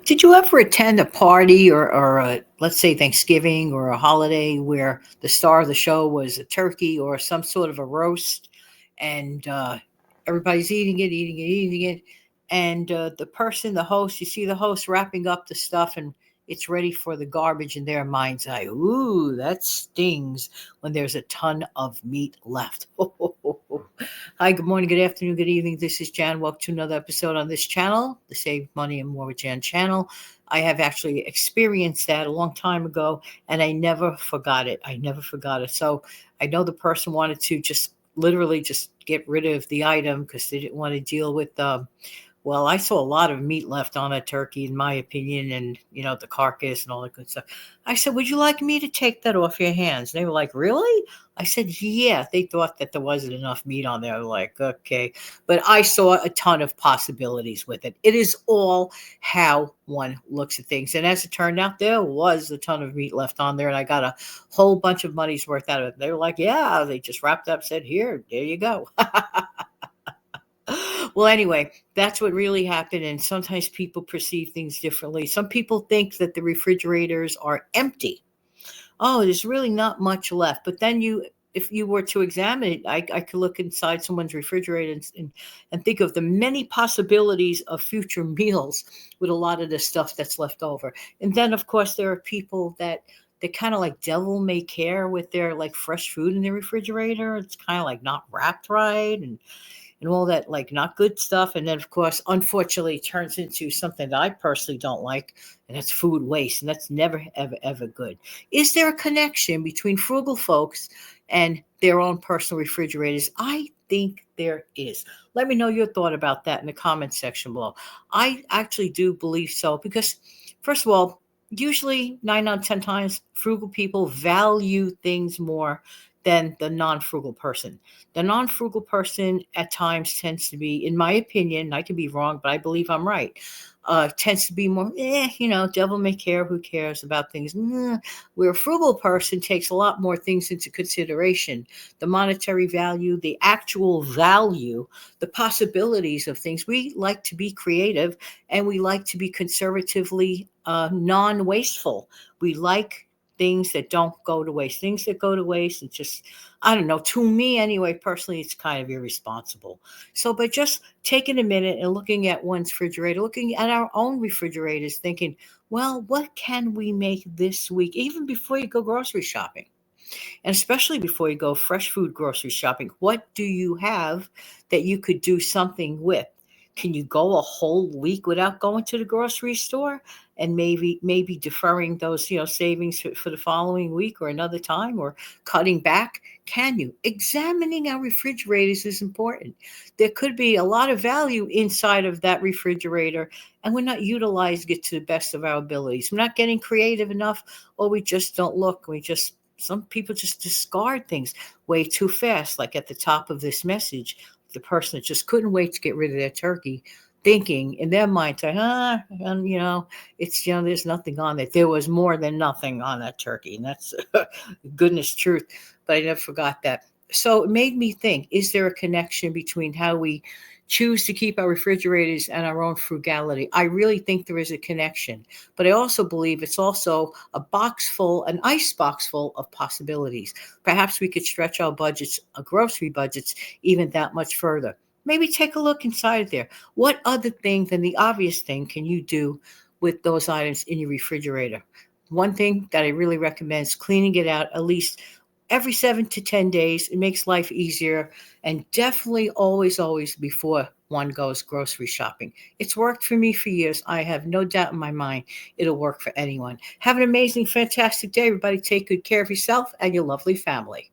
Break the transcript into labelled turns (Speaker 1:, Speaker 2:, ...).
Speaker 1: Did you ever attend a party or let's say Thanksgiving or a holiday where the star of the show was a turkey or some sort of a roast, and everybody's eating it, and the person, the host, you see the host wrapping up the stuff and it's ready for the garbage in their mind's eye. Ooh, that stings when there's a ton of meat left. Hi, good morning, good afternoon, good evening. This is Jan. Welcome to another episode on this channel, the Save Money and More with Jan channel. I have actually experienced that a long time ago, and I never forgot it. I never forgot it. So I know the person wanted to just literally just get rid of the item because they didn't want to deal with well, I saw a lot of meat left on that turkey, in my opinion, and the carcass and all that good stuff. I said, "Would you like me to take that off your hands?" And they were like, "Really?" I said, "Yeah." They thought that there wasn't enough meat on there. Like, okay, but I saw a ton of possibilities with it. It is all how one looks at things, and as it turned out, there was a ton of meat left on there, and I got a whole bunch of money's worth out of it. They were like, "Yeah," they just wrapped up, said, "Here, there you go." Well, anyway, that's what really happened. And sometimes people perceive things differently. Some people think that the refrigerators are empty. Oh, there's really not much left. But then if you were to examine it, I could look inside someone's refrigerator and think of the many possibilities of future meals with a lot of the stuff that's left over. And then, of course, there are people that they kind of like devil may care with their like fresh food in their refrigerator. It's kind of like not wrapped right and all that like not good stuff. And then of course, unfortunately, it turns into something that I personally don't like, and that's food waste. And that's never, ever, ever good. Is there a connection between frugal folks and their own personal refrigerators? I think there is. Let me know your thought about that in the comment section below. I actually do believe so because, first of all, usually 9 out of 10 times, frugal people value things more than the non frugal person. The non frugal person at times tends to be, in my opinion, I could be wrong, but I believe I'm right. Tends to be more, devil may care, who cares about things. Where a frugal person takes a lot more things into consideration, the monetary value, the actual value, the possibilities of things. We like to be creative and we like to be conservatively non wasteful. We like things that don't go to waste. Things that go to waste, it's just, I don't know, to me anyway, personally, it's kind of irresponsible. So by just taking a minute and looking at one's refrigerator, looking at our own refrigerators, thinking, well, what can we make this week, even before you go grocery shopping? And especially before you go fresh food grocery shopping, what do you have that you could do something with? Can you go a whole week without going to the grocery store and maybe deferring those savings for the following week or another time or cutting back? Can you? Examining our refrigerators is important. There could be a lot of value inside of that refrigerator, and we're not utilizing it to the best of our abilities. We're not getting creative enough, or we just don't look. Some people just discard things way too fast, like at the top of this message, the person that just couldn't wait to get rid of their turkey, thinking in their mind, and it's there's nothing on it. There was more than nothing on that turkey, and that's goodness truth. But I never forgot that. So it made me think: is there a connection between how we choose to keep our refrigerators and our own frugality? I really think there is a connection, but I also believe it's also an ice box full of possibilities. Perhaps we could stretch our budgets, our grocery budgets, even that much further. Maybe take a look inside there. What other thing than the obvious thing can you do with those items in your refrigerator? One thing that I really recommend is cleaning it out at least every 7 to 10 days. It makes life easier, and definitely always, always before one goes grocery shopping. It's worked for me for years. I have no doubt in my mind it'll work for anyone. Have an amazing, fantastic day, everybody. Take good care of yourself and your lovely family.